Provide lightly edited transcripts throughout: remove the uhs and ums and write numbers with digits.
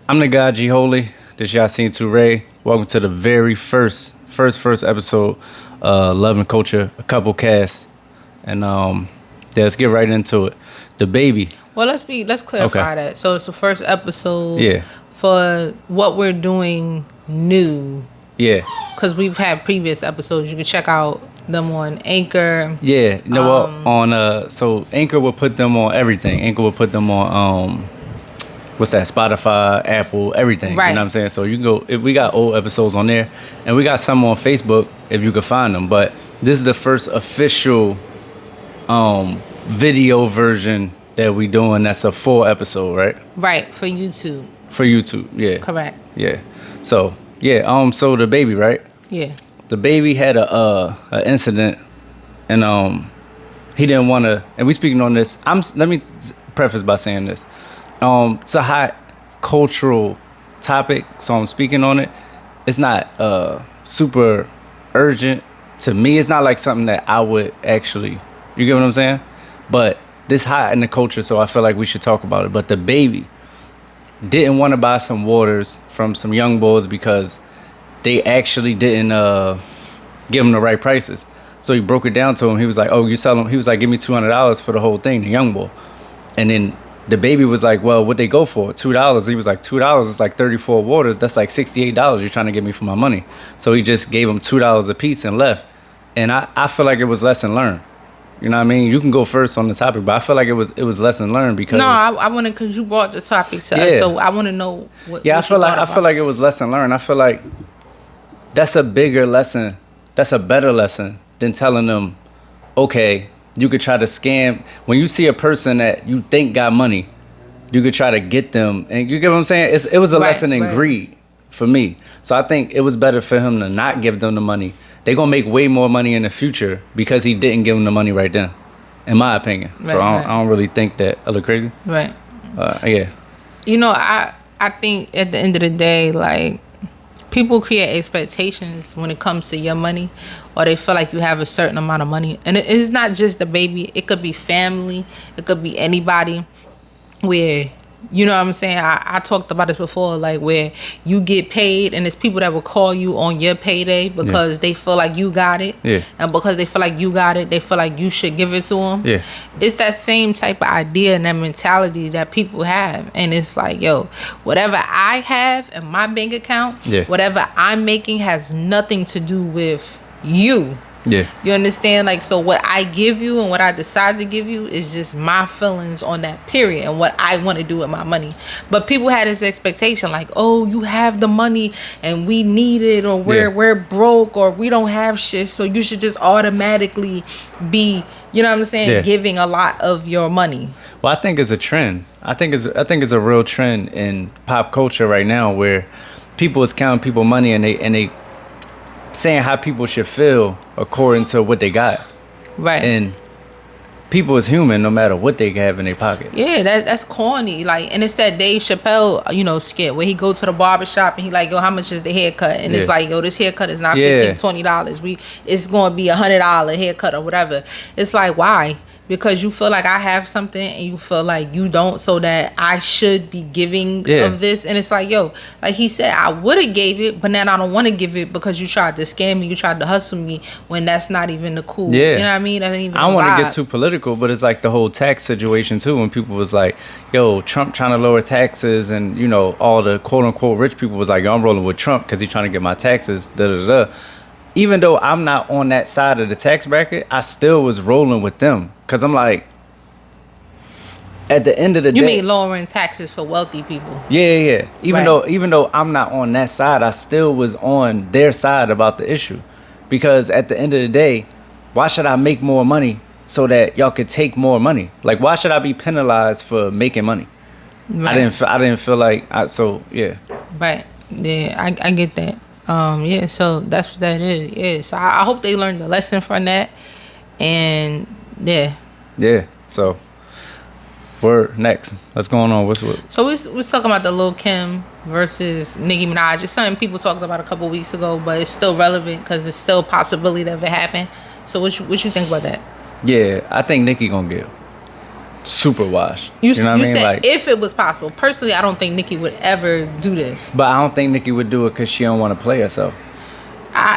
I'm the guy 𝗟cie𝘃𝗽𝗍. This 𝗖𝘂𝗃𝗍𝗄. Welcome to the very first episode, Love and Culture, a couple casts, and let's get right into it. DaBaby. Well, let's clarify that. So it's the first episode. For what we're doing new. Yeah. Because we've had previous episodes. You can check out them on Anchor. Yeah. So Anchor will put them on everything. Anchor will put them on Spotify, Apple, everything. Right. You know what I'm saying? So you can go. We got old episodes on there, and we got some on Facebook if you can find them. But this is the first official video version that we doing. That's a full episode, right? Right, for YouTube. For YouTube, yeah. Correct. Yeah. So so DaBaby, right? Yeah. DaBaby had a incident, and he didn't want to. And we speaking on this. Let me preface by saying this. It's a hot cultural topic, so I'm speaking on it. It's not super urgent to me. It's not like something that I would actually. You get what I'm saying? But this hot in the culture, so I feel like we should talk about it. But DaBaby didn't want to buy some waters from some young boys because they actually didn't give him the right prices. So he broke it down to him. He was like, "Oh, you sell them?" He was like, "Give me $200 for the whole thing." The young boy, and then DaBaby was like, "Well, what they go for? $2." He was like, $2 is like 34 waters. That's like $68. You're trying to get me for my money." So he just gave him $2 a piece and left. And I feel like it was lesson learned. You know what I mean? You can go first on the topic, but I feel like it was lesson learned because I want to, because you brought the topic to us, so I want to know what. Yeah, what I feel like it was lesson learned. I feel like that's a bigger lesson. That's a better lesson than telling them, okay, you could try to scam. When you see a person that you think got money, you could try to get them, and you get what I'm saying? It was a lesson in greed for me. So I think it was better for him to not give them the money. They're going to make way more money in the future because he didn't give them the money right then, in my opinion. So I don't really think that. I look crazy? Right. Yeah. You know, I think at the end of the day, like, people create expectations when it comes to your money, or they feel like you have a certain amount of money. And it's not just DaBaby. It could be family. It could be anybody where, you know what I'm saying? I talked about this before, like where you get paid and it's people that will call you on your payday because they feel like you got it. Yeah. And because they feel like you got it, they feel like you should give it to them. Yeah. It's that same type of idea and that mentality that people have. And it's like, yo, whatever I have in my bank account, whatever I'm making has nothing to do with you. Yeah. You understand? Like, so what I give you and what I decide to give you is just my feelings on that period and what I want to do with my money. But people had this expectation like, oh, you have the money and we need it, or we're broke, or we don't have shit, so you should just automatically be, you know what I'm saying, giving a lot of your money. Well, I think it's a trend. I think it's a real trend in pop culture right now where people is counting people money and they saying how people should feel according to what they got. Right. And people is human no matter what they have in their pocket. Yeah, that's corny. Like, and it's that Dave Chappelle, skit where he go to the barbershop and he like, yo, how much is the haircut? And it's like, yo, this haircut is not $15, $20. It's going to be $100 haircut or whatever. It's like, why? Because you feel like I have something and you feel like you don't, so that I should be giving of this. And it's like, yo, like he said, I would have gave it, but now I don't want to give it because you tried to scam me, you tried to hustle me, when that's not even the cool. Yeah. You know what I mean? That ain't even I don't want to get too political, but it's like the whole tax situation too, when people was like, yo, Trump trying to lower taxes, and all the quote unquote rich people was like, yo, I'm rolling with Trump because he's trying to get my taxes, da-da-da. Even though I'm not on that side of the tax bracket, I still was rolling with them. Because I'm like, at the end of the day... You mean lowering taxes for wealthy people? Yeah. Even though I'm not on that side, I still was on their side about the issue. Because at the end of the day, why should I make more money so that y'all could take more money? Like, why should I be penalized for making money? Right. I didn't feel like... Right. Yeah, I get that. So that's what that is. Yeah, so I hope they learned the lesson from that. And so we're next. What's going on? What's what? So we're talking about the Lil Kim versus Nicki Minaj. It's something people talked about a couple weeks ago, but it's still relevant because it's still a possibility that it happened. So what you think about that? Yeah, I think Nicki gonna give. super washed. You know what I mean? said Like, if it was possible. Personally, I don't think Nicki would ever do this. but I don't think Nicki would do it because she don't want to play herself.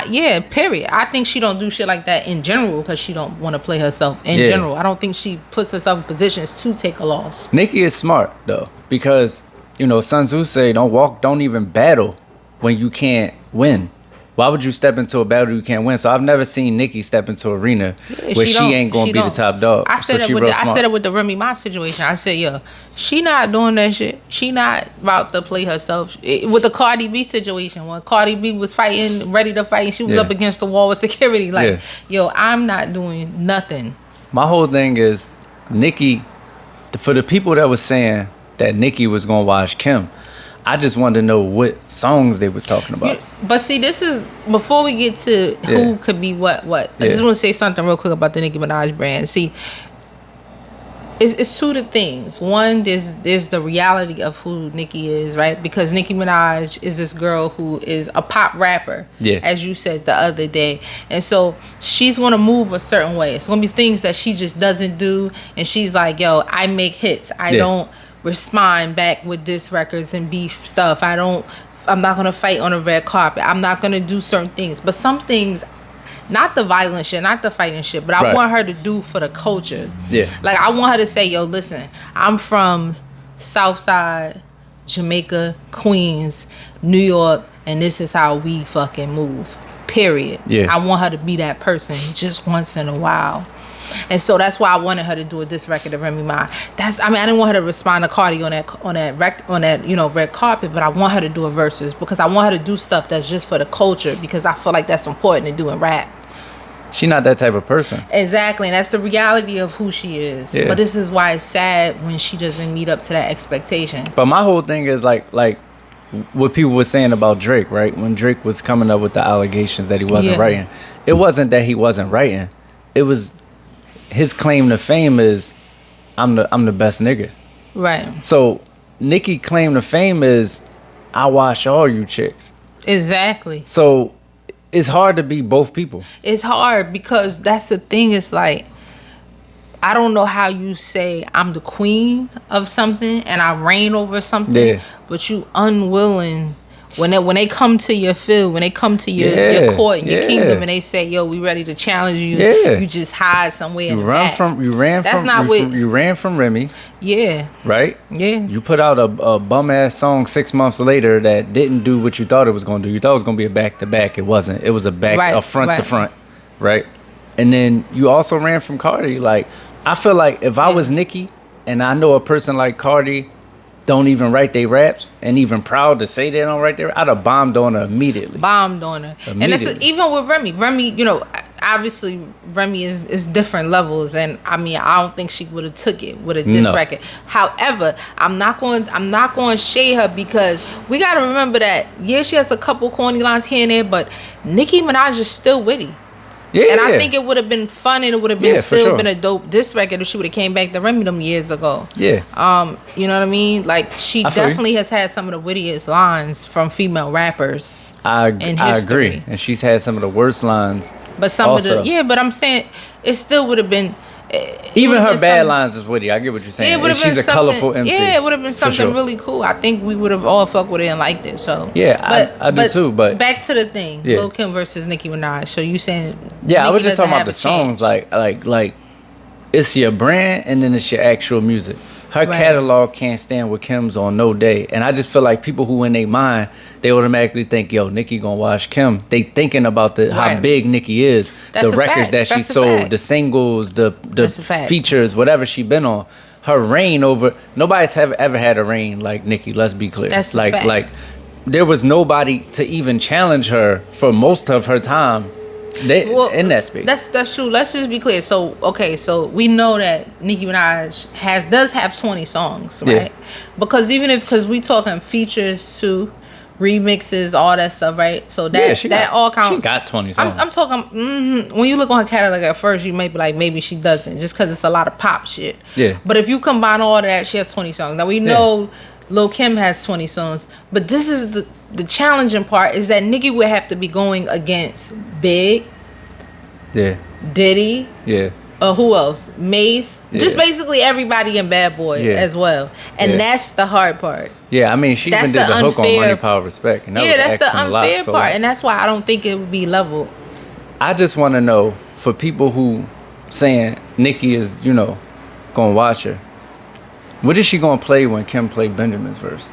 Yeah, period. I think she don't do shit like that in general because she don't want to play herself in general. I don't think she puts herself in positions to take a loss. Nicki is smart though, because you know Sun Tzu say don't even battle when you can't win. Why would you step into a battle you can't win? So I've never seen Nicki step into an arena where she ain't gonna be the top dog. I said it with the Remy Ma situation. I said, yo, she not doing that shit. She not about to play herself. With the Cardi B situation, when Cardi B was fighting, ready to fight, she was up against the wall with security. Like, yo, I'm not doing nothing. My whole thing is Nicki, for the people that was saying that Nicki was gonna watch Kim, I just wanted to know what songs they was talking about. But see, this is before we get to who could be what. I just want to say something real quick about the Nicki Minaj brand. See, it's two the things. One, there's the reality of who Nicki is, right? Because Nicki Minaj is this girl who is a pop rapper, as you said the other day, and so she's gonna move a certain way. It's gonna be things that she just doesn't do, and she's like, yo, I make hits. I don't respond back with diss records and beef stuff. I'm not gonna fight on a red carpet. I'm not gonna do certain things. But some things, not the violent shit, not the fighting shit, but I want her to do for the culture. Yeah. Like, I want her to say, yo, listen, I'm from Southside, Jamaica, Queens, New York, and this is how we fucking move. Period. Yeah. I want her to be that person just once in a while. And so that's why I wanted her to do a diss record of Remy Ma. I didn't want her to respond to Cardi on that red carpet, but I want her to do a versus because I want her to do stuff that's just for the culture because I feel like that's important to do in rap. She not that type of person. Exactly, and that's the reality of who she is. Yeah. But this is why it's sad when she doesn't meet up to that expectation. But my whole thing is like what people were saying about Drake, right? When Drake was coming up with the allegations that he wasn't writing, it wasn't that he wasn't writing. It was his claim to fame is I'm the best nigga. Right. So Nicki claim to fame is I wash all you chicks. Exactly. So it's hard to be both people. It's hard because that's the thing. It's like, I don't know how you say I'm the queen of something and I reign over something, but you unwilling when they come to your field, when they come to your court and your kingdom, and they say, "Yo, we ready to challenge you," you just hide somewhere. You ran from Remy. Yeah. Right. Yeah. You put out a bum ass song 6 months later that didn't do what you thought it was gonna do. You thought it was gonna be a back to back. It wasn't. It was a front to front. Right. And then you also ran from Cardi. Like, I feel like if I was Nicki and I know a person like Cardi don't even write their raps and even proud to say they don't write their raps, I'd have bombed on her immediately. And that's even with Remy, you know, obviously Remy is different levels, and I mean I don't think she would have took it with a diss record. However, I'm not going to shade her because we got to remember that she has a couple corny lines here and there, but Nicki Minaj is still witty. Yeah, and I think it would have been fun and it would have been been a dope diss record if she would have came back to Remy them years ago. Yeah. You know what I mean? Like, she definitely has had some of the wittiest lines from female rappers. I agree. And she's had some of the worst lines. But some also. But I'm saying it still would have been. Even her bad lines is witty. I get what you're saying. Yeah, she's a colorful MC. Yeah, it would have been something really cool. I think we would have all fucked with it and liked it. So I do too. But back to the thing, Lil Kim versus Nicki Minaj. So you saying? Yeah, I was just talking about the songs. Like, it's your brand and then it's your actual music. Her catalog can't stand with Kim's on no day. And I just feel like people who in their mind, they automatically think, yo, Nicki gonna watch Kim. They thinking about how big Nicki is, the records that she sold, the singles, the features, whatever she been on. Her reign over, nobody's ever had a reign like Nicki, let's be clear. That's like there was nobody to even challenge her for most of her time. In that space. That's true. Let's just be clear. So we know that Nicki Minaj does have 20 songs, right? Yeah. Because because we talking features too, remixes, all that stuff, right? So that all counts. She got 20 songs. I'm talking. When you look on her catalog at first, you may be like, maybe she doesn't, just because it's a lot of pop shit. Yeah. But if you combine all that, she has 20 songs. Now we know Lil Kim has 20 songs, but this is the challenging part is that Nicki would have to be going against Big, Diddy, Who else? Mace. Yeah. Just basically everybody in Bad Boy as well. And that's the hard part. Yeah, I mean, she even did the hook on Money, Power, Respect. And that was that's the unfair lot, part. And that's why I don't think it would be leveled. I just want to know, for people who saying Nicki is, you know, going to watch her, what is she going to play when Kim play Benjamin's verse?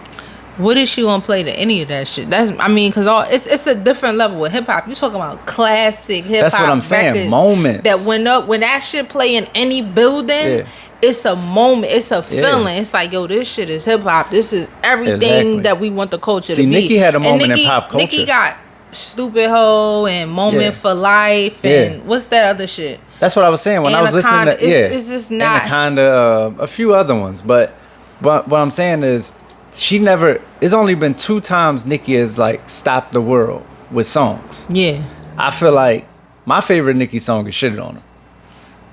What is she gonna play to any of that shit? That's, I mean, cause it's a different level with hip hop. You talking about classic hip hop. That's what I'm saying. Moments that when that shit play in any building, it's a moment. It's a feeling. It's like, yo, this shit is hip hop. This is everything that we want the culture to be. Nicki had a moment in pop culture. Nicki got Stupid Hoe and Moment for Life and what's that other shit? That's what I was saying when Anaconda. I was listening to it's just not Anaconda, a few other ones, but what I'm saying is. She never. It's only been 2 times Nicki has like stopped the world with songs. Yeah, I feel like my favorite Nicki song is "Shitted on Her,"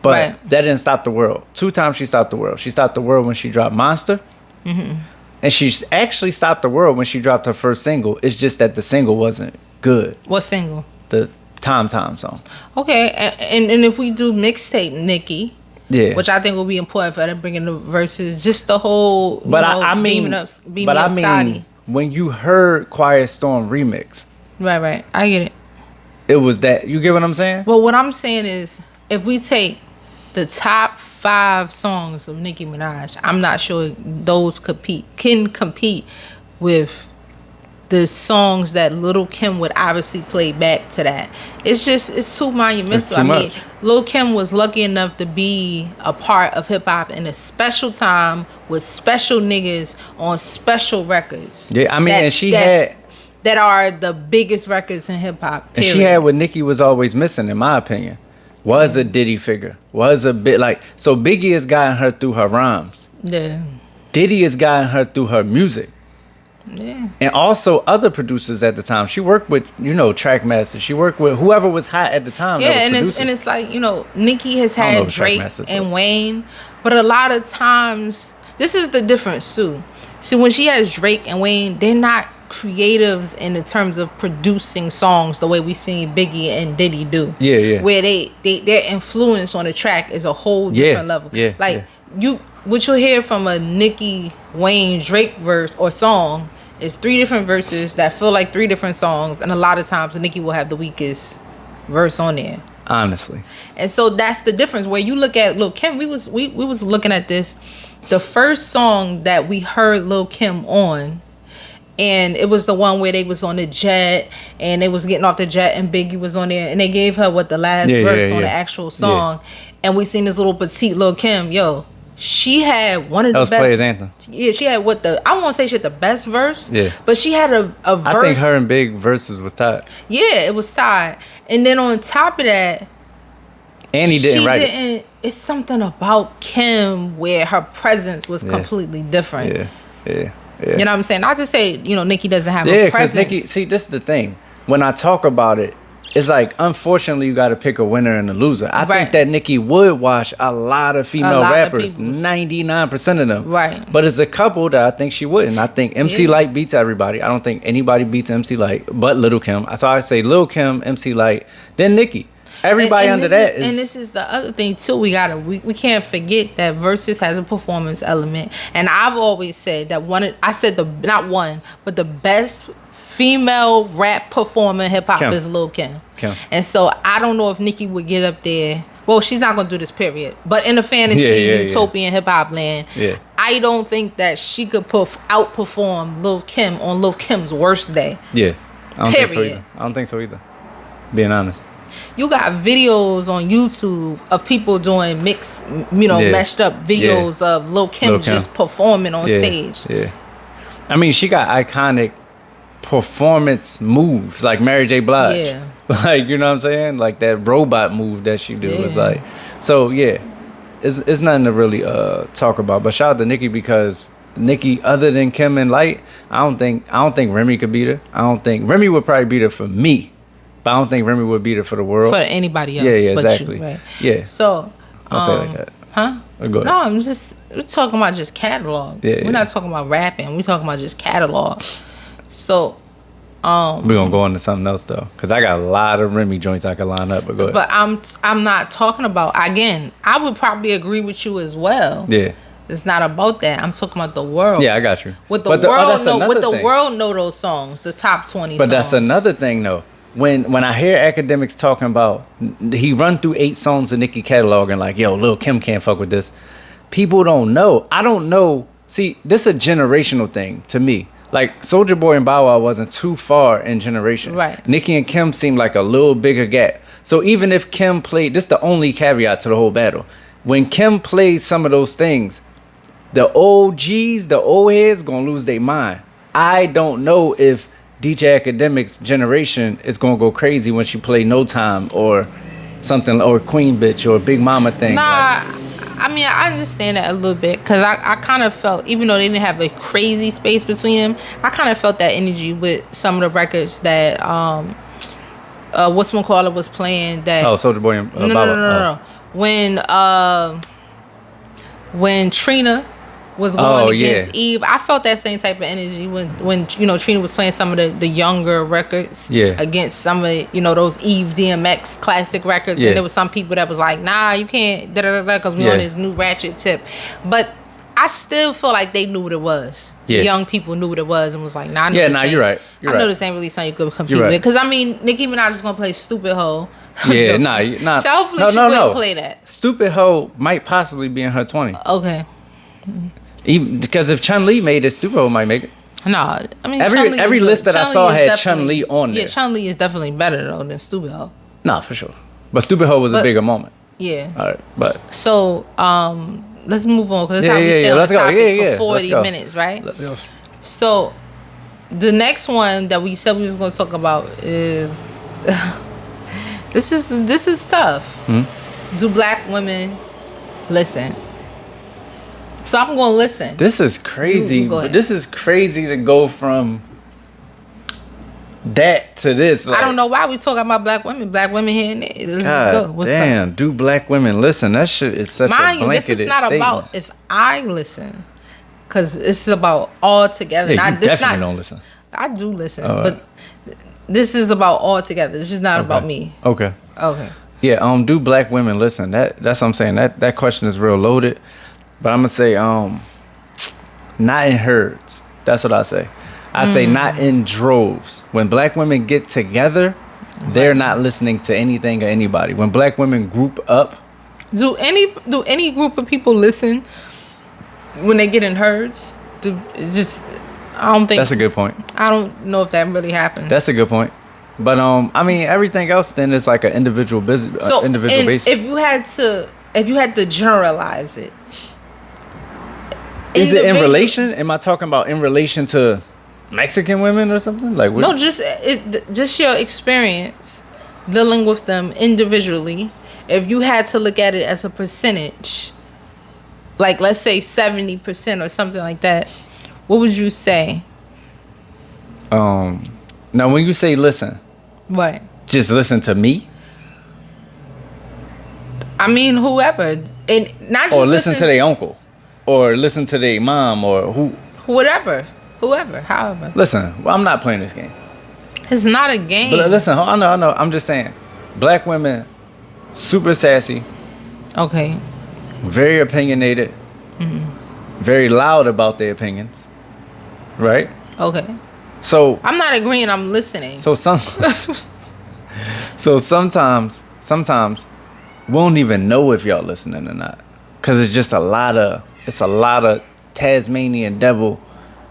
but that didn't stop the world. 2 times she stopped the world. She stopped the world when she dropped Monster, and she actually stopped the world when she dropped her first single. It's just that the single wasn't good. What single? The Time song. Okay, and if we do mixtape Nicki. Yeah, which I think will be important for her to bring in the verses, just the whole. But I mean, when you heard Quiet Storm remix, right, I get it. It was that, you get what I'm saying? Well, what I'm saying is, if we take the top 5 songs of Nicki Minaj, I'm not sure those can compete with the songs that Lil' Kim would obviously play back to that. It's too monumental. I mean, Lil' Kim was lucky enough to be a part of hip hop in a special time with special niggas on special records. Yeah, I mean, and she had that are the biggest records in hip hop. And she had what Nicki was always missing, in my opinion, was a Diddy figure. Was a bit like, so Biggie has gotten her through her rhymes. Yeah. Diddy has gotten her through her music. Yeah. And also other producers at the time. She worked with, you know, Trackmaster. She worked with whoever was hot at the time. Yeah, and it's like, you know, Nicki has had Drake and Wayne, but a lot of times this is the difference too. See, when she has Drake and Wayne, they're not creatives in the terms of producing songs the way we seen Biggie and Diddy do. Yeah, yeah. Where their influence on the track is a whole different level. Yeah, like what you'll hear from a Nicki, Wayne, Drake verse or song is 3 different verses that feel like 3 different songs, and a lot of times Nicki will have the weakest verse on there. Honestly. And so that's the difference. Where you look at Lil' Kim, we was looking at this. The first song that we heard Lil' Kim on, and it was the one where they was on the jet and they was getting off the jet and Biggie was on there and they gave her the last verse on the actual song, and we seen this little petite Lil' Kim. Yo, she had one of the best. That was Players Anthem. Yeah, she had I won't say she had the best verse. Yeah, but she had a verse. I think her and Big verses was tied. Yeah, it was tied. And then on top of that, and he didn't write it. It's something about Kim where her presence was completely different. Yeah. You know what I'm saying? Not to say, you know, Nicki doesn't have a presence. Nicki, see, this is the thing. When I talk about it, it's like, unfortunately, you got to pick a winner and a loser. I think that Nicki would wash a lot of female rappers, 99% of them. Right. But there's a couple that I think she wouldn't. I think MC Lyte beats everybody. I don't think anybody beats MC Lyte but Lil' Kim. So I say Lil' Kim, MC Lyte, then Nicki. Everybody and this is the other thing too. We can't forget that Versus has a performance element, and I've always said that the best female rap performer in hip hop is Lil' Kim. And so I don't know if Nicki would get up there. Well, she's not gonna do this, period. But in a fantasy utopian hip hop land, I don't think that she could outperform Lil' Kim on Lil' Kim's worst day. Yeah, I don't think so either. Being honest. You got videos on YouTube of people doing meshed up videos of Lil' Kim just performing on stage. Yeah. I mean, she got iconic performance moves like Mary J. Blige. Yeah. Like, you know what I'm saying? Like that robot move that she do is like, so it's nothing to really talk about. But shout out to Nicki, because Nicki, other than Kim and Light, I don't think Remy could beat her. I don't think Remy would probably beat her for me. But I don't think Remy would beat her for the world. For anybody else. Yeah, exactly. You, right? Yeah. So, don't say it like that. Huh? Go ahead. No, we're talking about just catalog. We're not talking about rapping. We're talking about just catalog. So, We're gonna go into something else though, because I got a lot of Remy joints I could line up. But go ahead. But I'm not talking about, again, I would probably agree with you as well. Yeah. It's not about that. I'm talking about the world. Yeah, I got you. With the world know those songs, the top 20 But songs. that's another thing though. When I hear academics talking about, he run through 8 songs of Nicki catalog and like, yo, Lil Kim can't fuck with this. People don't know. I don't know. See, this is a generational thing to me. Like, Soulja Boy and Bow Wow wasn't too far in generation. Right. Nicki and Kim seemed like a little bigger gap. So even if Kim played, this is the only caveat to the whole battle. When Kim played some of those things, the OGs, the old heads, gonna lose their mind. I don't know if DJ Academic's generation is gonna go crazy when she play No Time or something, or Queen Bitch or Big Mama thing. Nah, I mean, I understand that a little bit, because I kind of felt, even though they didn't have a crazy space between them, I kind of felt that energy with some of the records that whatchamacallit was playing. That Soulja Boy and no. When Trina was going against Eve, I felt that same type of energy when Trina was playing some of the younger records against some of those Eve DMX classic records, and there was some people that was like, nah, you can't because we on this new Ratchet tip. But I still feel like they knew what it was. The young people knew what it was and was like, nah, you're right. I know this ain't really something you could compete with. Because I mean, Nicki Minaj is gonna play Stupid Ho. Yeah, nah. So hopefully she will play that. Stupid Ho might possibly be in her 20. Okay. Even because if Chun-Li made it, Stupid Ho might make it. No, I mean every list that I saw had Chun-Li on there. Yeah, Chun-Li is definitely better though than Stupid Ho. Nah, for sure. But Stupid Ho was a bigger moment. Yeah. All right, but so let's move on, because that's how we stay on the topic for 40 minutes, right? Let's go. So the next one that we said we was going to talk about is this is tough. Do black women listen? So I'm going to listen. This is crazy. This is crazy to go from that to this. Like, I don't know why we talking about black women. Black women here and there. Let's go. What's damn, up? Do black women listen? That shit is such a blanketed this is not statement. About if I listen, because it's about all together. Yeah, you definitely don't listen. I do listen, but this is about all together. This is not about me. Okay. Yeah. Do black women listen? That's what I'm saying. That question is real loaded. But I'm gonna say, not in herds. That's what I say. I say not in droves. When black women get together, they're not listening to anything or anybody. When black women group up, do any group of people listen when they get in herds? I don't think that's a good point. I don't know if that really happens. That's a good point. But I mean, everything else then is like an individual business, individual basis. If you had to generalize it. Is it in relation? Am I talking about in relation to Mexican women or something? Like no, just your experience dealing with them individually. If you had to look at it as a percentage, like let's say 70% or something like that, what would you say? Now, when you say listen, what? Just listen to me. I mean, whoever, and not just listen to their uncle. Or listen to their mom, or whoever, however. Listen, I'm not playing this game. It's not a game. But listen, I know. I'm just saying, black women, super sassy. Okay. Very opinionated. Very loud about their opinions. Right? Okay. So I'm not agreeing. I'm listening. So sometimes we don't even know if y'all listening or not, because it's just a lot of Tasmanian devil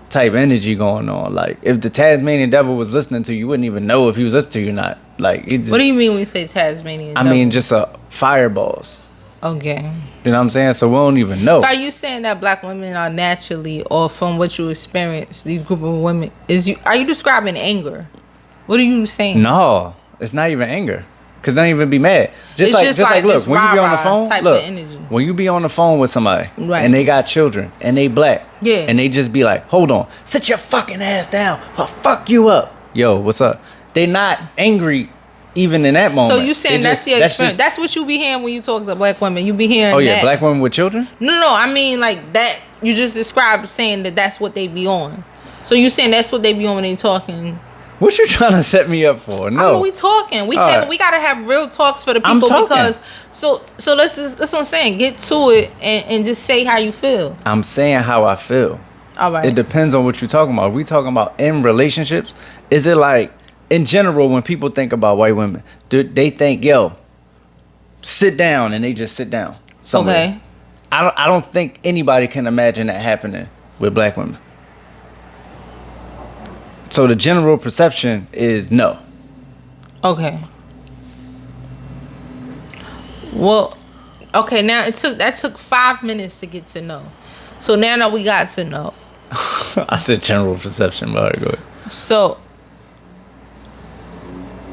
type energy going on. Like, if the Tasmanian devil was listening to you, you wouldn't even know if he was listening to you or not. Like, it's just, what do you mean when you say Tasmanian devil? I mean, just fireballs. Okay. You know what I'm saying? So we don't even know. So are you saying that black women are naturally, or from what you experience, these group of women, are you describing anger? What are you saying? No, it's not even anger. Cause don't even be mad. Just like look, when you be on the phone, when you be on the phone with somebody, right, and they got children and they black, yeah, and they just be like, hold on, sit your fucking ass down, I'll fuck you up. Yo, what's up? They not angry even in that moment. So you saying that's your experience? That's what you be hearing when you talk to black women. You be hearing. Oh yeah, that. Black women with children. No, I mean like that. You just described saying that's what they be on. So you saying that's what they be on when they talking. What you trying to set me up for? No. I mean, we talking. We gotta have real talks for the people because so that's what I'm saying. Get to it and just say how you feel. I'm saying how I feel. All right. It depends on what you're talking about. Are we talking about in relationships? Is it like in general when people think about white women, do they think, yo, sit down and they just sit down somewhere? Okay. I don't think anybody can imagine that happening with black women. So the general perception is no. Okay. Well, okay, now that took 5 minutes to get to know. So now that we got to know. I said general perception, but all right, go ahead. So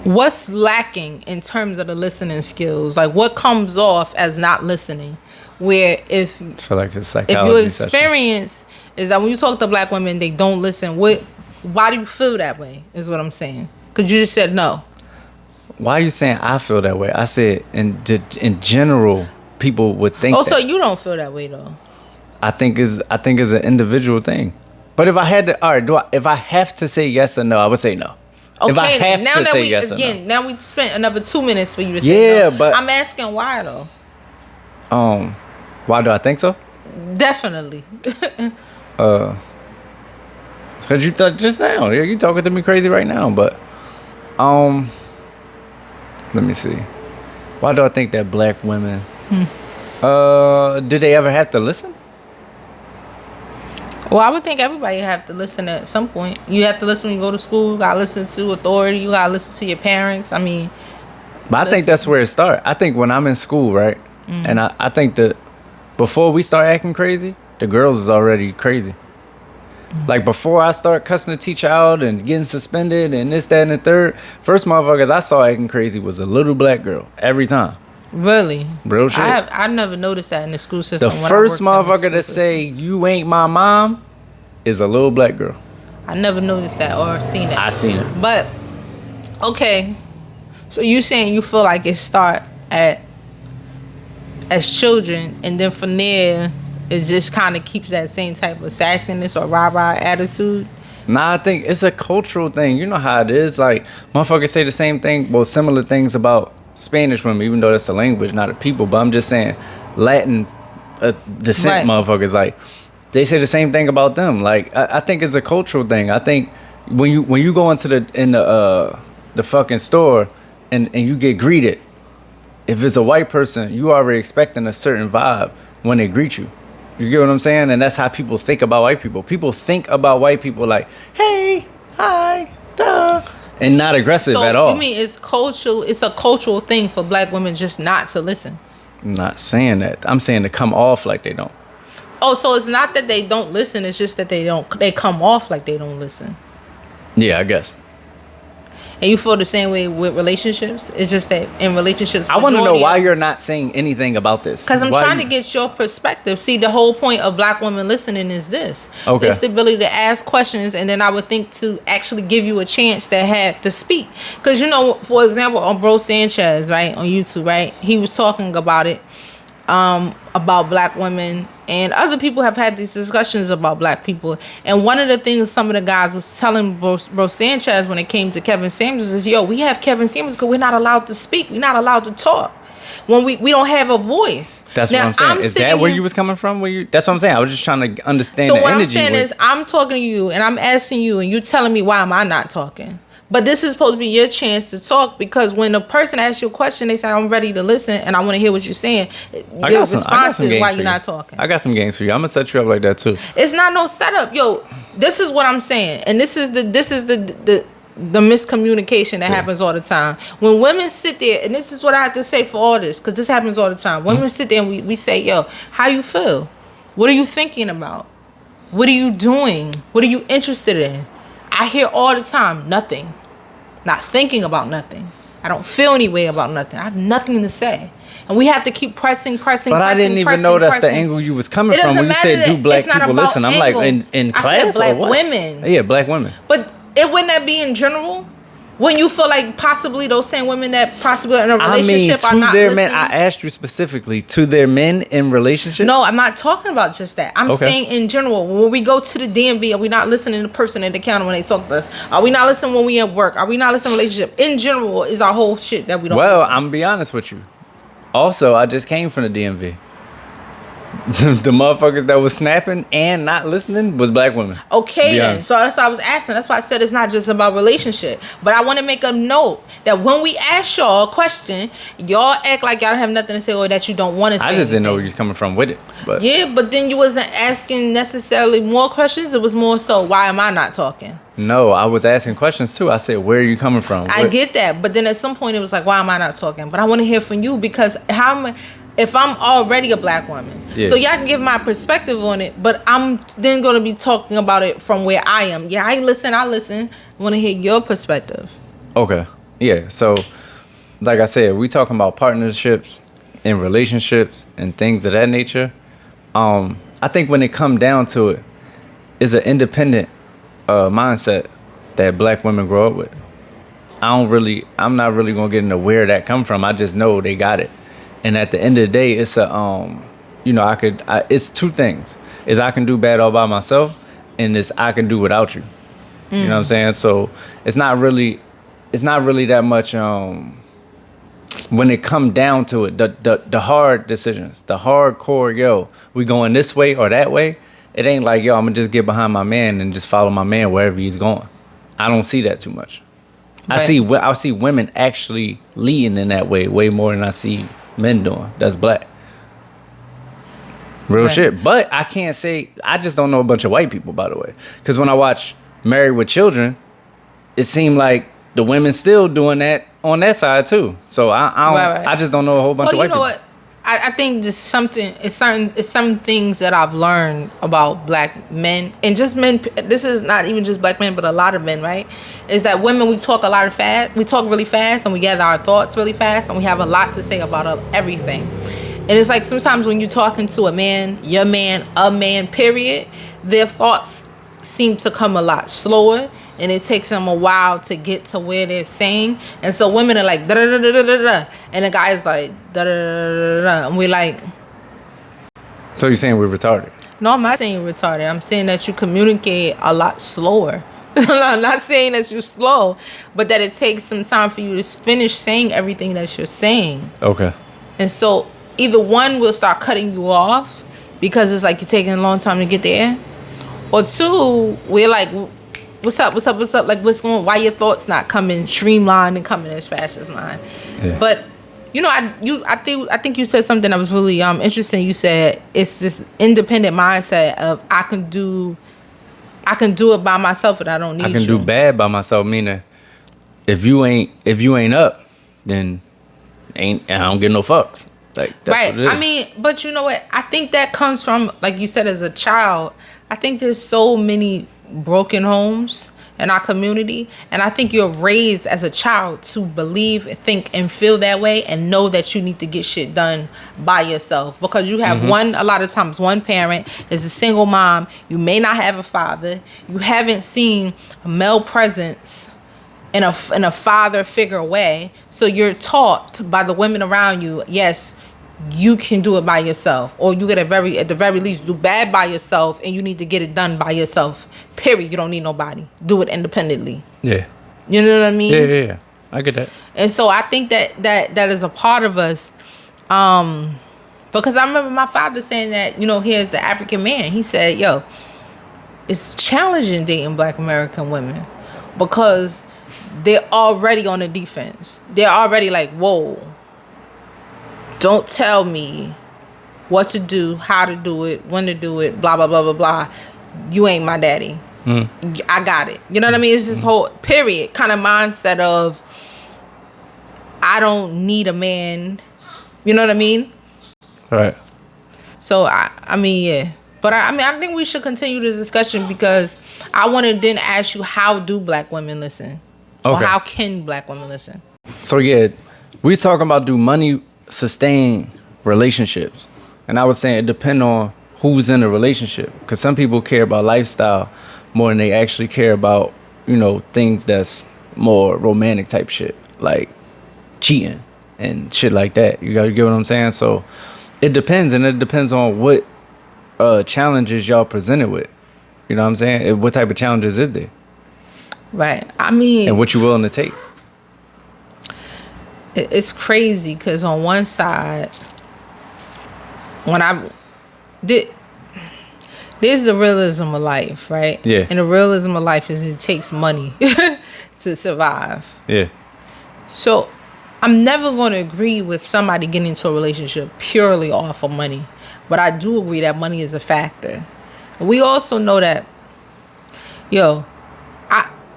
what's lacking in terms of the listening skills? Like what comes off as not listening? Where I feel like it's psychology. If your experience is that when you talk to black women, they don't listen. Why do you feel that way? Is what I'm saying. Because you just said no. Why are you saying I feel that way? I said in general, people would think. Oh, so you don't feel that way though? I think it's an individual thing. But if I had to, if I have to say yes or no, I would say no. Okay, if I have now to that say we yes or no. now we spent another 2 minutes for you to say no. Yeah, but I'm asking why though. Why do I think so? Definitely. Because you thought just now. You talking to me crazy right now. But, let me see. Why do I think that black women, did they ever have to listen? Well, I would think everybody have to listen at some point. You have to listen when you go to school. You got to listen to authority. You got to listen to your parents. I mean. But I think that's where it starts. I think when I'm in school, right? Mm-hmm. And I think that before we start acting crazy, the girls is already crazy. Mm-hmm. Like before I start cussing the teacher out and getting suspended and this, that, and the third, first motherfuckers I saw acting crazy was a little black girl every time. Really? Real shit. I never noticed that in the school system. The first motherfucker to say you ain't my mom is a little black girl. I never noticed that or seen it. I seen it. But okay, so you saying you feel like it start as children, and then from there it just kind of keeps that same type of sassiness or rah-rah attitude? Nah, I think it's a cultural thing. You know how it is. Like motherfuckers say the same thing, well, similar things about Spanish women, even though that's a language, not a people. But I'm just saying, Latin descent motherfuckers, like they say the same thing about them. Like I think it's a cultural thing. I think when you go into the fucking store and you get greeted, if it's a white person, you already expecting a certain vibe when they greet you. You get what I'm saying? And that's how people think about white people. People think about white people like, hey, hi, duh. And not aggressive at all. So you mean it's cultural? It's a cultural thing for black women just not to listen. I'm not saying that. I'm saying to come off like they don't. Oh, so it's not that they don't listen. It's just that they come off like they don't listen. Yeah, I guess. And you feel the same way with relationships? It's just that in relationships, I want to know why you're not saying anything about this. Because I'm trying to get your perspective. See, the whole point of black women listening is this. Okay. It's the ability to ask questions, and then I would think to actually give you a chance to speak. Because, you know, for example, on Bro Sanchez, right, on YouTube, right, he was talking about it, about black women. And other people have had these discussions about black people. And one of the things some of the guys was telling Bro Sanchez when it came to Kevin Samuels is, yo, we have Kevin Samuels because we're not allowed to speak. We're not allowed to talk. When we don't have a voice. That's what I'm saying. Is that where you was coming from? That's what I'm saying. I was just trying to understand the energy. So what I'm saying is I'm talking to you and I'm asking you and you're telling me why am I not talking? But this is supposed to be your chance to talk, because when a person asks you a question, they say, I'm ready to listen and I want to hear what you're saying. Your response is why you're not talking. I got some games for you. I'm going to set you up like that too. It's not no setup. Yo, this is what I'm saying. And this is the miscommunication that happens all the time. When women sit there, and this is what I have to say for all this, because this happens all the time. Women sit there and we say, yo, how you feel? What are you thinking about? What are you doing? What are you interested in? I hear all the time, nothing. Not thinking about nothing. I don't feel any way about nothing. I have nothing to say. And we have to keep pressing. But I didn't even know that's the angle you was coming from when you said, do black people listen? I'm like, in class or what? Women. Yeah, black women. But it wouldn't that be in general? When you feel like possibly those same women that possibly are in a relationship are not their listening. men. I asked you specifically to their men in relationships. No, I'm not talking about just that. I'm saying in general, when we go to the DMV, are we not listening to the person at the counter when they talk to us? Are we not listening when we at work? Are we not listening to relationship? In general, is our whole shit that we don't Well, listen. I'm gonna be honest with you. Also, I just came from the DMV. The motherfuckers that was snapping and not listening was black women. Okay, then. So that's why I was asking. That's why I said it's not just about relationship. But I want to make a note that when we ask y'all a question, y'all act like y'all don't have nothing to say or that you don't want to say. I just didn't know where you was coming from with it. But yeah, but then you wasn't asking necessarily more questions. It was more so, why am I not talking? No, I was asking questions too. I said, where are you coming from? I get that. But then at some point it was like, why am I not talking? But I want to hear from you because if I'm already a black woman, so y'all can give my perspective on it, but I'm then going to be talking about it from where I am. Yeah, I listen. I want to hear your perspective. Okay. Yeah. So, like I said, we talking about partnerships and relationships and things of that nature. I think when it come down to it, it's an independent mindset that black women grow up with. I'm not really going to get into where that come from. I just know they got it. And at the end of the day, it's it's two things. Is I can do bad all by myself, and it's I can do without you. You know what I'm saying? So it's not really that much when it come down to it, the hard decisions, the hardcore, we going this way or that way. It ain't like, I'm gonna just get behind my man and just follow my man wherever he's going. I don't see that too much. Right. I see women actually leading in that way more than I see men doing. That's black. Real shit. But I can't say, I just don't know a bunch of white people, by the way. Because when I watch Married with Children, it seemed like the women still doing that on that side too. So I just don't know a whole bunch of white people. What? I think there's some things that I've learned about black men and just men. This is not even just black men, but a lot of men, right? Is that women, we talk we talk really fast and we gather our thoughts really fast and we have a lot to say about everything. And it's like sometimes when you're talking to a man, a man, period, their thoughts seem to come a lot slower and it takes them a while to get to where they're saying. And so women are like, da da da da da da, and the guy's like, da da da da, and we're like. So you're saying we're retarded? No, I'm not saying you're retarded. I'm saying that you communicate a lot slower. I'm not saying that you're slow, but that it takes some time for you to finish saying everything that you're saying. Okay. And so either one will start cutting you off because it's like you're taking a long time to get there, or two, we're like, what's up? Like, what's going on? Why your thoughts not coming streamlined and coming as fast as mine? Yeah. But, I think you said something that was really interesting. You said it's this independent mindset of I can do it by myself and I don't need you. I can do bad by myself, meaning if you ain't up, then I don't get no fucks. Like, that's right. What it is. I mean, but you know what? I think that comes from, like you said, as a child. I think there's so many broken homes in our community, and I think you're raised as a child to believe, think, and feel that way, and know that you need to get shit done by yourself because you have a lot of times one parent is a single mom. You may not have a father. You haven't seen a male presence in a father figure way, so you're taught by the women around you, yes, you can do it by yourself, or you at the very least do bad by yourself, and you need to get it done by yourself. Period. You don't need nobody. Do it independently. Yeah. You know what I mean? Yeah. I get that. And so I think that is a part of us, because I remember my father saying that, here's an African man. He said, "Yo, it's challenging dating Black American women because they're already on the defense. They're already like, whoa. Don't tell me what to do, how to do it, when to do it, blah, blah, blah, blah, blah. You ain't my daddy. I got it." You know what I mean? It's this whole period kind of mindset of I don't need a man. You know what I mean? Right. So, I mean, yeah. But, I think we should continue this discussion because I want to then ask you, how do Black women listen? Okay. Or how can Black women listen? So, yeah, we talking about do money sustain relationships, and I was saying it depend on who's in the relationship, because some people care about lifestyle more than they actually care about things that's more romantic type shit, like cheating and shit like that. You get what I'm saying? So it depends, and it depends on what challenges y'all presented with. You know what I'm saying? What type of challenges is there? Right. I mean, and what you willing to take? It's crazy because on one side, when I did, there's the realism of life, right? Yeah. And the realism of life is it takes money to survive. Yeah. So I'm never going to agree with somebody getting into a relationship purely off of money. But I do agree that money is a factor. We also know that, I'm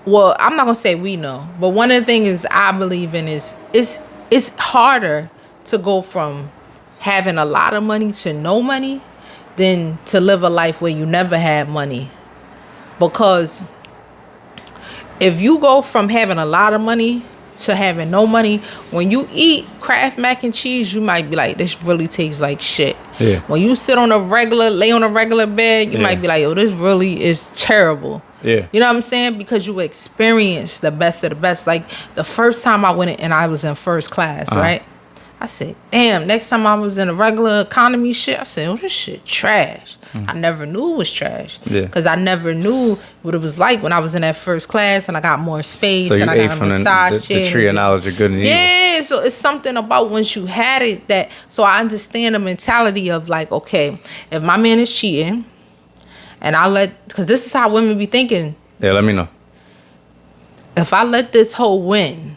not going to say we know, but one of the things I believe in is it's harder to go from having a lot of money to no money than to live a life where you never had money. Because if you go from having a lot of money to having no money, when you eat Kraft mac and cheese, you might be like, this really tastes like shit. Yeah. When you lay on a regular bed, you might be like, this really is terrible. Yeah. You know what I'm saying? Because you experience the best of the best. Like the first time I went in and I was in first class, right? I said, damn, next time I was in a regular economy shit, I said, this shit trash. I never knew it was trash. Yeah. Because I never knew what it was like when I was in that first class and I got more space so and I got a massage chair. The tree of knowledge of good and evil. Yeah, so it's something about once you had it that, so I understand the mentality of like, okay, if my man is cheating and because this is how women be thinking. Yeah, let me know. If I let this hoe win,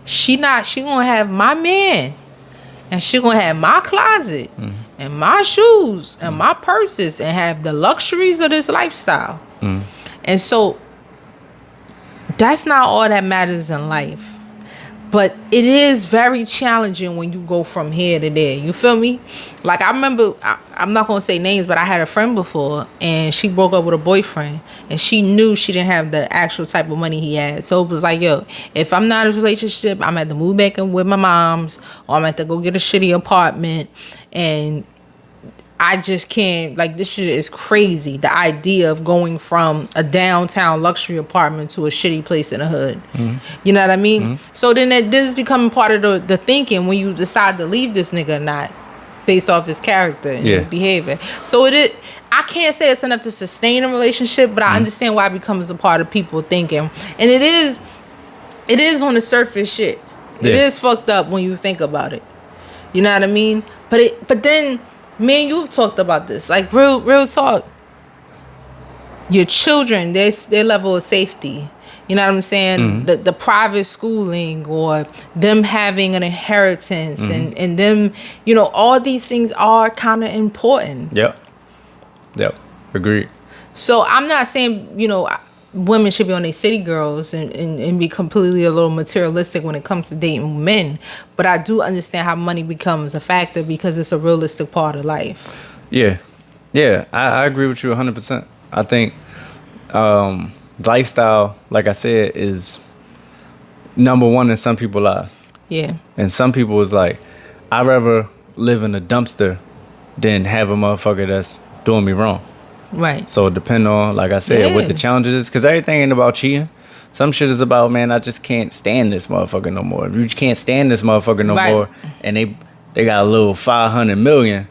she gonna have my man and she gonna have my closet and my shoes and my purses and have the luxuries of this lifestyle. And so that's not all that matters in life. But it is very challenging when you go from here to there. You feel me? Like I remember, I'm not gonna say names, but I had a friend before and she broke up with a boyfriend and she knew she didn't have the actual type of money he had. So it was like, if I'm not in a relationship, I'm at to move back in with my mom's, or I'm at to go get a shitty apartment, and I just can't, like, this shit is crazy. The idea of going from a downtown luxury apartment to a shitty place in the hood. You know what I mean? So then this is becoming part of the thinking when you decide to leave this nigga or not, based off his character and his behavior. So I can't say it's enough to sustain a relationship, but I understand why it becomes a part of people thinking. And it is on the surface shit. It is fucked up when you think about it. You know what I mean? But then, me and you've talked about this, like real talk. Your children, their level of safety. You know what I'm saying? The private schooling or them having an inheritance and them, all these things are kind of important. Yep. Agreed. So I'm not saying, women should be on their city girls and be completely a little materialistic when it comes to dating men. But I do understand how money becomes a factor because it's a realistic part of life. Yeah. I agree with you 100%. I think lifestyle, like I said, is number one in some people's lives. Yeah. And some people is like, I'd rather live in a dumpster than have a motherfucker that's doing me wrong. Right. So it depend on, like I said, what the challenges is. Because everything ain't about cheating. Some shit is about, man, I just can't stand this motherfucker no more. If you can't stand this motherfucker no more, and they got a little 500 million,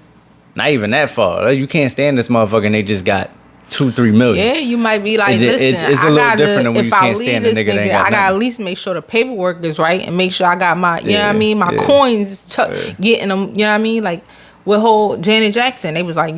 not even that far. You can't stand this motherfucker and they just got 2-3 million. Yeah, you might be like, listen, it's a little different than when you can't stand a nigga that ain't got I gotta nothing. at least make sure the paperwork is right and make sure I got my, you know what I mean, my coins getting them, you know what I mean? Like with whole Janet Jackson, they was like,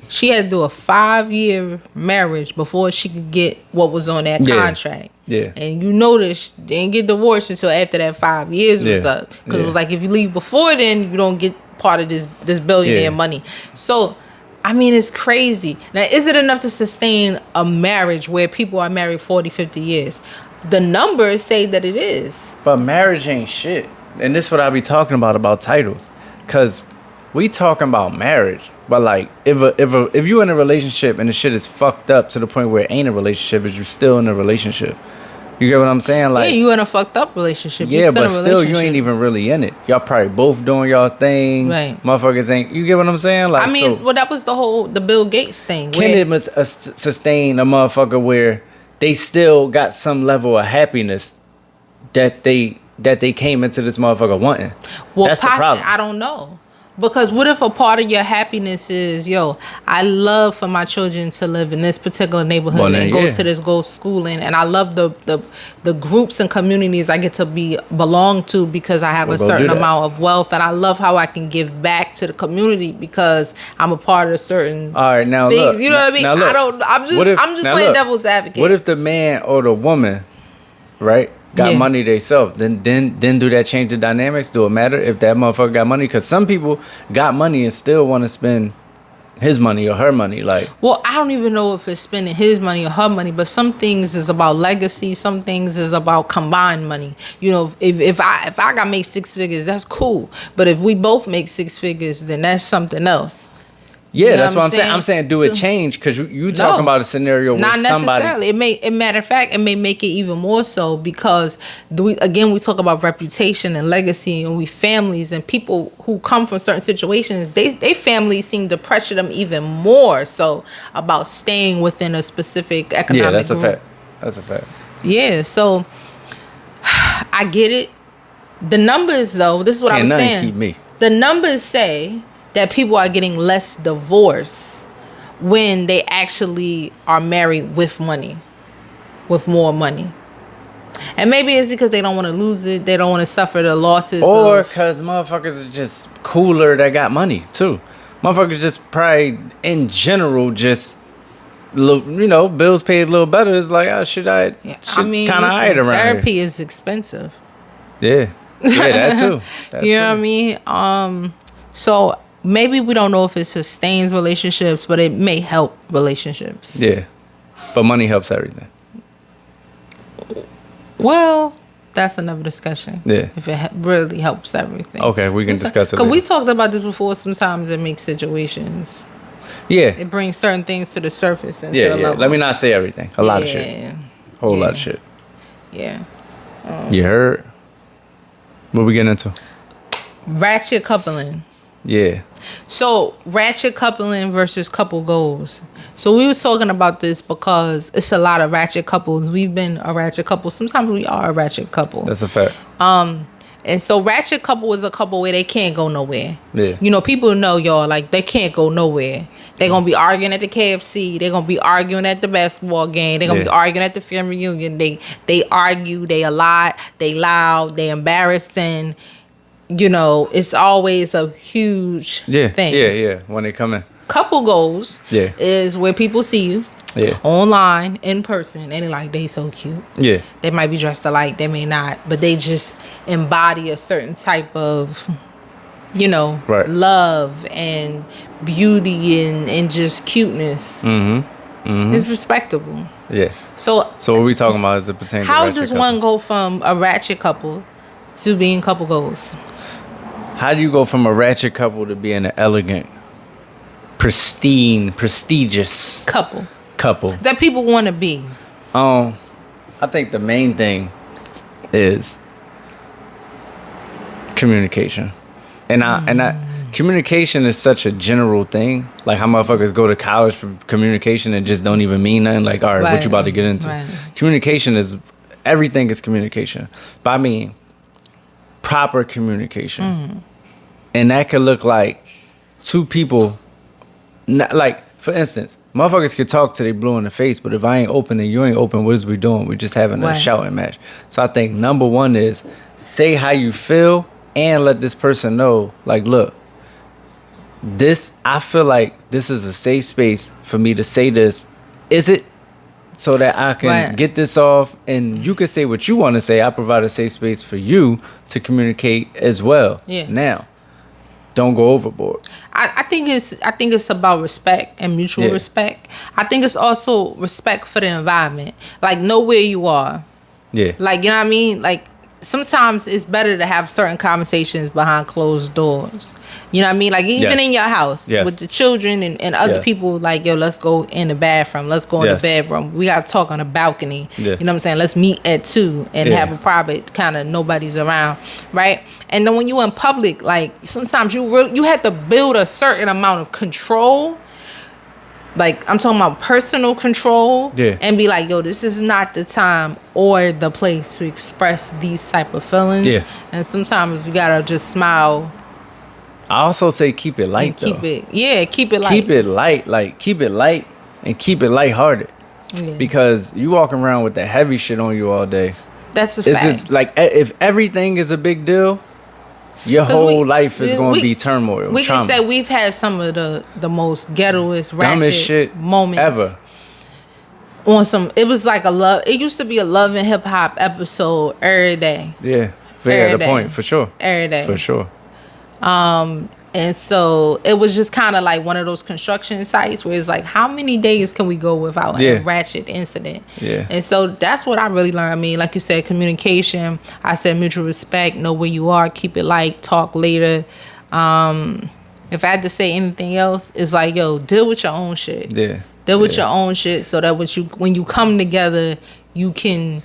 she had to do a 5-year marriage before she could get what was on that contract. Yeah. And you notice they didn't get divorced until after that 5 years was up. Because it was like, if you leave before then, you don't get part of this billionaire money. So, I mean, it's crazy. Now, is it enough to sustain a marriage where people are married 40, 50 years? The numbers say that it is. But marriage ain't shit. And this is what I be talking about titles. Because we talking about marriage. But like, if you in a relationship and the shit is fucked up to the point where it ain't a relationship, is you still in a relationship? You get what I'm saying? Like, you in a fucked up relationship. Yeah, but still, you ain't even really in it. Y'all probably both doing y'all thing. Right. Motherfuckers ain't. You get what I'm saying? Like, I mean, that was the Bill Gates thing. Can it sustain a motherfucker where they still got some level of happiness that they came into this motherfucker wanting. Well, that's the problem. I don't know. Because what if a part of your happiness is, I love for my children to live in this particular neighborhood and go to this schooling, and I love the groups and communities I get to belong to because I have a certain amount of wealth, and I love how I can give back to the community because I'm a part of certain things. Look, you know what I mean? I'm just playing devil's advocate. What if the man or the woman, right, got money themselves? Then do that change the dynamics? Do it matter if that motherfucker got money? Because some people got money and still want to spend his money or her money. Like, well, I don't even know if it's spending his money or her money, but some things is about legacy. Some things is about combined money. If I got make 6 figures, that's cool. But if we both make 6 figures, then that's something else. Yeah, that's what I'm saying. I'm saying, do it change? Because you talking about a scenario where somebody... Not necessarily. Matter of fact, it may make it even more so because, we talk about reputation and legacy, and we families and people who come from certain situations, they families seem to pressure them even more so about staying within a specific economic that's group. a fact. That's a fact. Yeah, so I get it. The numbers, though, this is what I'm saying. Keep me. The numbers say that people are getting less divorce when they actually are married with money, with more money. And maybe it's because they don't want to lose it. They don't want to suffer the losses. Or because motherfuckers are just cooler that got money, too. Motherfuckers just probably, in general, just, bills paid a little better. It's like, kind of hide around therapy here. is expensive. Yeah. Yeah, that too. You know what I mean? So... maybe we don't know if it sustains relationships, but it may help relationships. Yeah. But money helps everything. Well, that's another discussion. Yeah. If it really helps everything. Okay, we can discuss it later. Because we later. talked about this before. Sometimes it makes situations. Yeah. It brings certain things to the surface. And yeah. Let me not say everything. A lot of shit. Whole lot of shit. Yeah. You heard? What we getting into? Ratchet coupling. Yeah. So, ratchet coupling versus couple goals. So, we was talking about this because it's a lot of ratchet couples. We've been a ratchet couple. Sometimes we are a ratchet couple. That's a fact. And so, ratchet couple is a couple where they can't go nowhere. Yeah. People know, y'all, like, they can't go nowhere. They're going to be arguing at the KFC. They're going to be arguing at the basketball game. They're going to be arguing at the family reunion. They argue. They a lot. They loud. They embarrassing. It's always a huge thing. Yeah. When they come in. Couple goals is where people see you online, in person, and they're like, they so cute. Yeah. They might be dressed alike, they may not, but they just embody a certain type of, love and beauty and just cuteness. It's respectable. Yeah. So what we talking about is the potential. How does one go from a ratchet couple to being couple goals? How do you go from a ratchet couple to being an elegant, pristine, prestigious couple that people want to be? I think the main thing is communication, and communication is such a general thing. Like how motherfuckers go to college for communication and just don't even mean nothing. Like, all right, what you about to get into? Right. Communication is everything is communication. But I mean, proper communication. And that could look like two people, like, for instance, motherfuckers could talk till they blue in the face, but if I ain't open and you ain't open, what is we doing? We're just having a shouting match. So I think number one is say how you feel and let this person know, like, look, I feel like this is a safe space for me to say this. Is it? So that I can get this off, and you can say what you want to say. I provide a safe space for you to communicate as well. Yeah. Now, don't go overboard. I think it's about respect and mutual respect. I think it's also respect for the environment. Like, know where you are. Yeah. Like, you know what I mean? Like, sometimes it's better to have certain conversations behind closed doors. You know what I mean? Like, even in your house with the children and other people, like, yo, let's go in the bathroom. Let's go in the bedroom. We got to talk on the balcony. Yeah. You know what I'm saying? Let's meet at 2 and have a private kind of nobody's around, right? And then when you in public, like, sometimes you have to build a certain amount of control like I'm talking about personal control, and be like, yo, this is not the time or the place to express these type of feelings. Yeah. And sometimes we gotta just smile. I also say keep it light, though. Keep it light. Keep it light, like keep it light and keep it lighthearted. Yeah. Because you walking around with the heavy shit on you all day. That's a fact. It's just like if everything is a big deal, your whole life is going to be turmoil. We can say we've had some of the most ghettoest, ratchet shit moments ever. On some, it was like it used to be a love and hip hop episode every day. Yeah, very at a point, for sure. Every day. For sure. And so it was just kind of like one of those construction sites where it's like, how many days can we go without a ratchet incident? Yeah. And so that's what I really learned. I mean, like you said, communication. I said mutual respect, know where you are, keep it light, talk later. If I had to say anything else, it's like, yo, deal with your own shit. Yeah. Deal with your own shit so that when you come together, you can...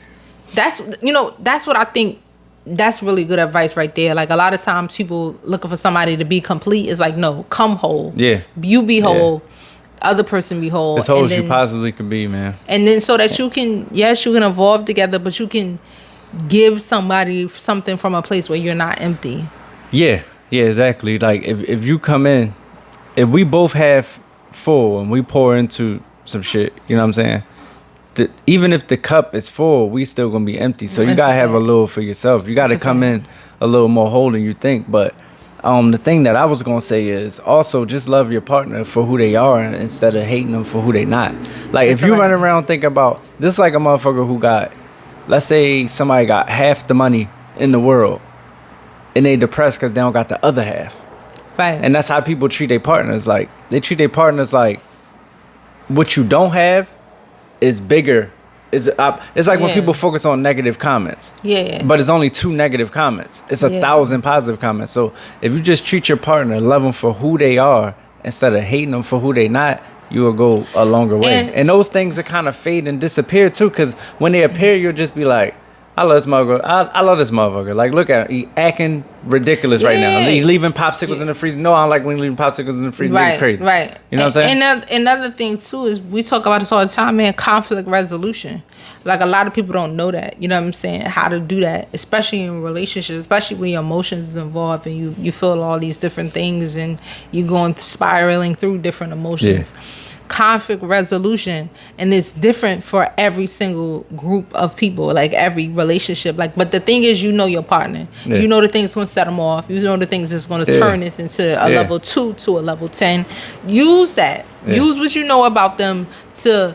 That's what I think. That's really good advice right there. Like a lot of times people looking for somebody to be complete is like, no, come whole. Yeah. You be whole. Yeah. Other person be whole. As whole as you possibly could be, man. And then so that you can evolve together, but you can give somebody something from a place where you're not empty. Yeah. Yeah, exactly. Like if you come in, if we both have full and we pour into some shit, you know what I'm saying? Even if the cup is full, we still gonna be empty. So you gotta have a little for yourself. You gotta come in a little more whole than you think. But the thing that I was gonna say is also just love your partner for who they are instead of hating them for who they not. Like if you run around thinking about this, like a motherfucker who got, let's say somebody got half the money in the world, and they depressed because they don't got the other half. Right. And that's how people treat their partners. Like they treat their partners like what you don't have is bigger. It's like when people focus on negative comments. Yeah. But it's only 2 negative comments. It's 1,000 positive comments. So if you just treat your partner, love them for who they are instead of hating them for who they not, you will go a longer way. And those things are kind of fade and disappear too, because when they appear, you'll just be like, I love this motherfucker. I love this motherfucker. Like, look at him. He acting ridiculous right now. He leaving popsicles in the freezer. No, I don't like when he leaving popsicles in the freezer. Right, crazy. Right. You know what I'm saying? And another thing, too, is we talk about this all the time, man, conflict resolution. Like, a lot of people don't know that. You know what I'm saying? How to do that, especially in relationships, especially when your emotions are involved and you feel all these different things and you're going spiraling through different emotions. Yeah. Conflict resolution, and it's different for every single group of people, like every relationship. Like, but the thing is, you know your partner. Yeah. You know the things going to set them off. You know the things that's going to turn this into a level 2 to a level 10. Use that. Yeah. Use what you know about them to,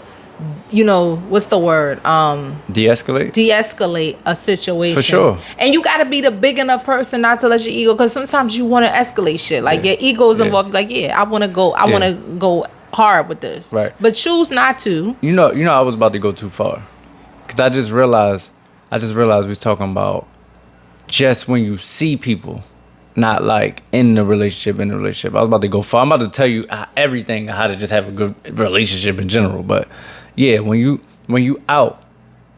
what's the word? De-escalate. De-escalate a situation. For sure. And you got to be the big enough person not to let your ego, because sometimes you want to escalate shit. Like your ego is involved. Like, I want to go. I want to go hard with this, right? But choose not to. You know, I was about to go too far, because I just realized we was talking about just when you see people, not like in the relationship. I was about to go far. I'm about to tell you everything how to just have a good relationship in general. But yeah, when you out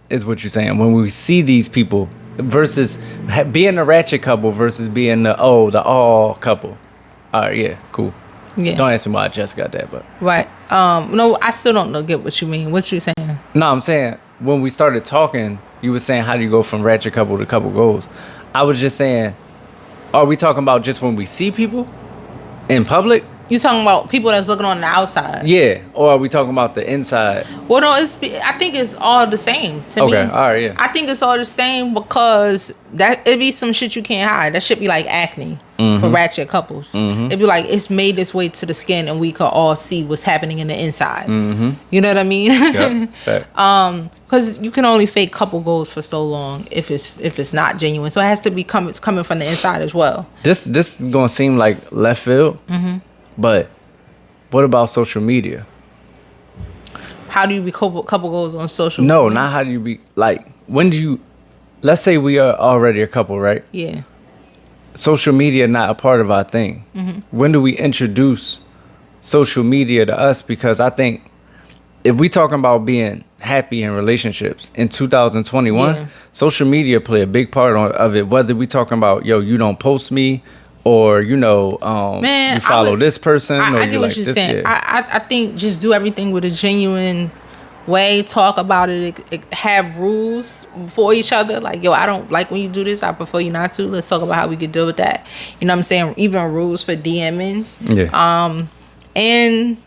is what you're saying. When we see these people versus being a ratchet couple versus being the all couple. All right, yeah, cool. Yeah. Don't ask me why I just got that, but right. No, I still don't get what you mean. What you saying? No, I'm saying when we started talking, you were saying how do you go from ratchet couple to couple goals. I was just saying, are we talking about just when we see people in public? You talking about people that's looking on the outside? Yeah, or are we talking about the inside? Well, no, I think it's all the same to me. Okay, all right, yeah. I think it's all the same because it be some shit you can't hide. That shit be like acne for ratchet couples. It'd be like it's made its way to the skin and we could all see what's happening in the inside. You know what I mean? Yep. Because you can only fake couple goals for so long if it's not genuine. So it has to be coming from the inside as well. This is gonna seem like left field. But what about social media? How do you be couple goals on social media? No, not how do you be, like, when do you, let's say we are already a couple, right? Yeah. Social media not a part of our thing. When do we introduce social media to us? Because I think if we talking about being happy in relationships in 2021, social media play a big part of it. Whether we talking about, yo, you don't post me, or you follow this person. I or get you what like you're this, saying. yeah. I think just do everything with a genuine way. Talk about it. Have rules for each other. Like, yo, I don't like when you do this. I prefer you not to. Let's talk about how we could deal with that. You know what I'm saying? Even rules for DMing. Yeah. And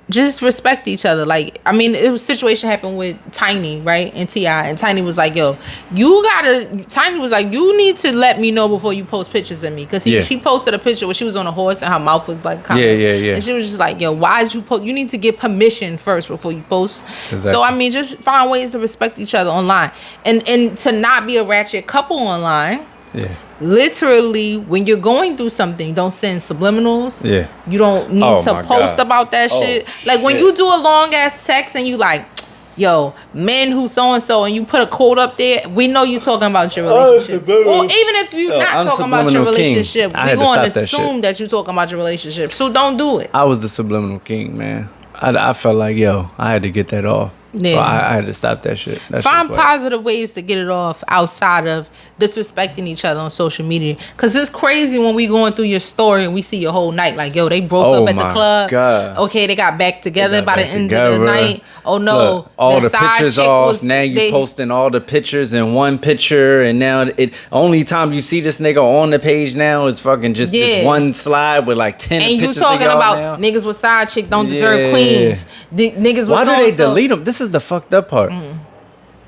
just respect each other. Like, I mean, it was a situation happened with Tiny, right? And T.I. And Tiny was like, yo, Tiny was like, you need to let me know before you post pictures of me. Because she posted a picture where she was on a horse and her mouth was like kind of. Yeah. And she was just like, yo, why did you post? You need to get permission first before you post. Exactly. So, I mean, just find ways to respect each other online. And to not be a ratchet couple online. Yeah. Literally, when you're going through something, don't send subliminals. Yeah. You don't need to post about that shit. Like, when you do a long ass text and you like, yo, men who so and so, and you put a quote up there, we know you talking about your relationship. Or even if you're not talking about your relationship, we're going to assume that you're talking about your relationship. So don't do it. I was the subliminal king, man. I felt like, yo, I had to get that off. Yeah. So I had to stop that shit. Find positive ways to get it off outside of disrespecting each other on social media. Because it's crazy when we going through your story and we see your whole night. Like, yo, they broke up at the club. God. Okay, they got back together by the end of the night. Oh, no. Look, all the pictures off. Now you posting all the pictures in one picture. And now only time you see this nigga on the page now is fucking just this one slide with like 10 pictures. And you talking about niggas with side chick don't deserve queens. Niggas with why do they delete them? This is the fucked up part.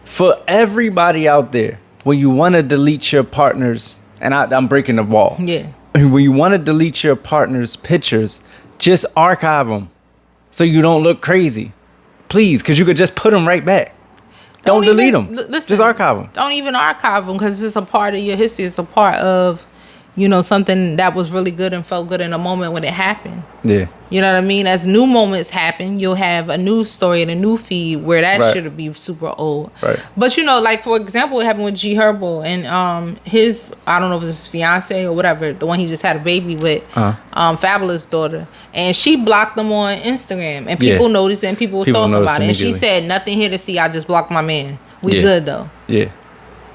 For everybody out there, when you want to delete your partners, and I'm breaking the wall. Yeah. When you want to delete your partner's pictures, just archive them so you don't look crazy. Please, because you could just put them right back. Don't delete them. Listen, just archive them. Don't even archive them because it's a part of your history. It's a part of, something that was really good and felt good in a moment when it happened. Yeah. You know what I mean? As new moments happen, you'll have a new story and a new feed where that should be super old. Right. But like for example, it happened with 𝗟cie𝘃𝗃𝗍 and his, I don't know if it's his fiance or whatever, the one he just had a baby with, Fabulous daughter, and she blocked them on Instagram, and people noticed it and people was talking about it, and she said, nothing here to see. I just blocked my man. We good though. Yeah.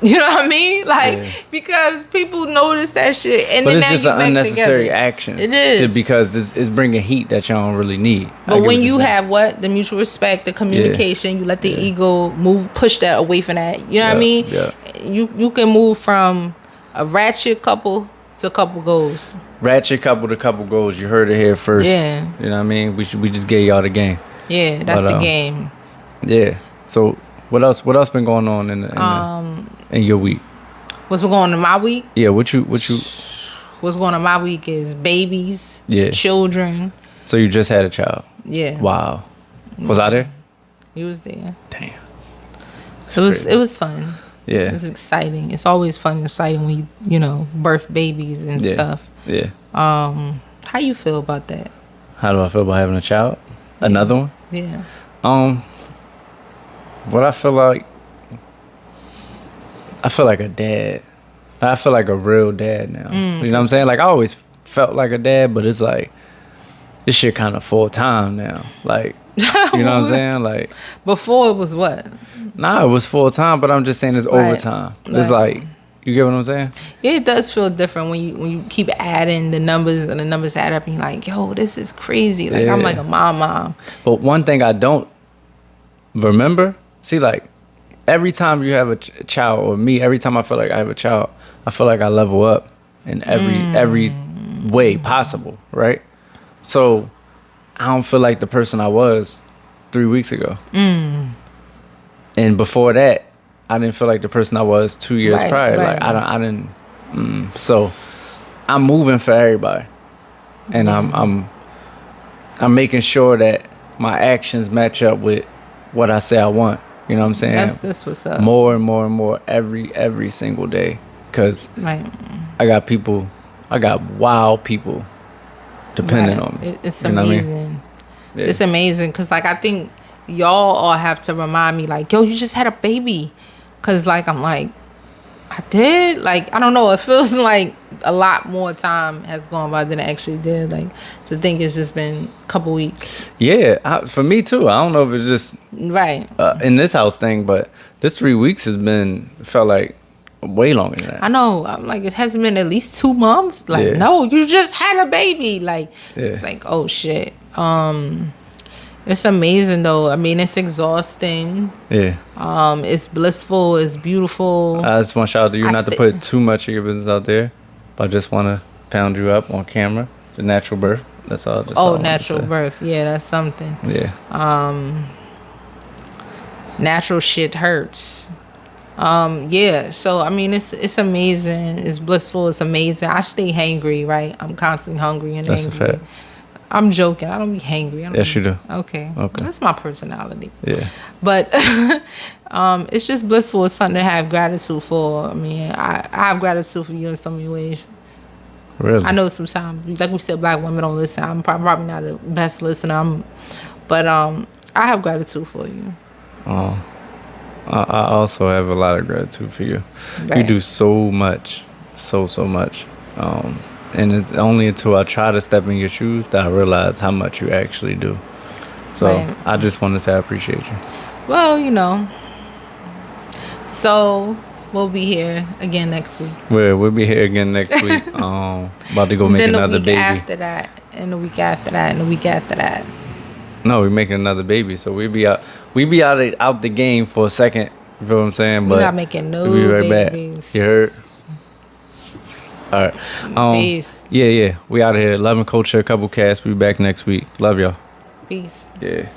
You know what I mean? Like, because people notice that shit. And but then it's just an unnecessary action. It is. Because it's bringing heat that y'all don't really need. But when you have the mutual respect, the communication, you let the ego push that away from that. You know what I mean? Yeah. You can move from a ratchet couple to couple goals. Ratchet couple to couple goals. You heard it here first. Yeah. You know what I mean? We just gave y'all the game. Yeah, that's the game. Yeah. So what else been going on in your week? What's been going on in my week? Yeah, what you what's going on in my week is babies, children. So you just had a child? Yeah. Wow. Was I there? You was there. Damn. It was fun. Yeah. It's exciting. It's always fun and exciting when you birth babies and stuff. Yeah. How you feel about that? How do I feel about having a child? Another one? Yeah. What I feel like a dad. I feel like a real dad now. You know what I'm saying? Like, I always felt like a dad, but it's like, this shit kind of full time now. Like, you know what I'm saying? Like, before it was what? Nah, it was full time, but I'm just saying it's overtime. It's like, you get what I'm saying? Yeah, it does feel different when you keep adding the numbers and the numbers add up and you're like, yo, this is crazy. Like, I'm like a mom. But one thing I don't remember, see, like, every time you have a child, or me, every time I feel like I have a child, I feel like I level up in every way possible, right? So I don't feel like the person I was 3 weeks ago. And before that, I didn't feel like the person I was 2 years prior. Like, I didn't. So I'm moving for everybody, and I'm making sure that my actions match up with what I say I want. You know what I'm saying? That's what's up. More and more and more every single day. Because I got wild people depending on me. It's amazing. I mean? Yeah. It's amazing because, like, I think y'all all have to remind me, like, yo, you just had a baby. Because, like, I'm like, I did? Like, I don't know. It feels like a lot more time has gone by than it actually did. Like, to think it's just been a couple weeks. Yeah, for me too. I don't know if it's just in this house thing, but this 3 weeks felt like way longer than that. I know. I'm like, it hasn't been at least 2 months. Like, no, you just had a baby. Like, it's like, oh shit. It's amazing though. I mean, it's exhausting. Yeah. It's blissful. It's beautiful. I just want to shout out to you not to put too much of your business out there, but I just want to pound you up on camera. The natural birth. That's all. That's all natural birth. Yeah, that's something. Yeah. Natural shit hurts. Yeah. So I mean, it's amazing. It's blissful. It's amazing. I stay hangry, right? I'm constantly hungry and that's angry. A fact. I'm joking. I don't be hangry. Yes, you do. Okay. That's my personality. Yeah. But it's just blissful. It's something to have gratitude for. I mean, I have gratitude for you in so many ways. Really? I know sometimes, like we said, black women don't listen. I'm probably not the best listener. But I have gratitude for you. I also have a lot of gratitude for you. Right. You do so much. So much. And it's only until I try to step in your shoes that I realize how much you actually do. So right. I just want to say I appreciate you. Well, you know. So we'll be here again next week. We'll be here again next week. About to go make another baby. After that, and the week after that, and the week after that. No, we're making another baby. So we be out the game for a second. You feel what I'm saying? We're but not making no we'll be right babies. Back. You heard? All right. Peace. Yeah. We out of here. Love and culture, couple casts. We back next week. Love y'all. Peace. Yeah.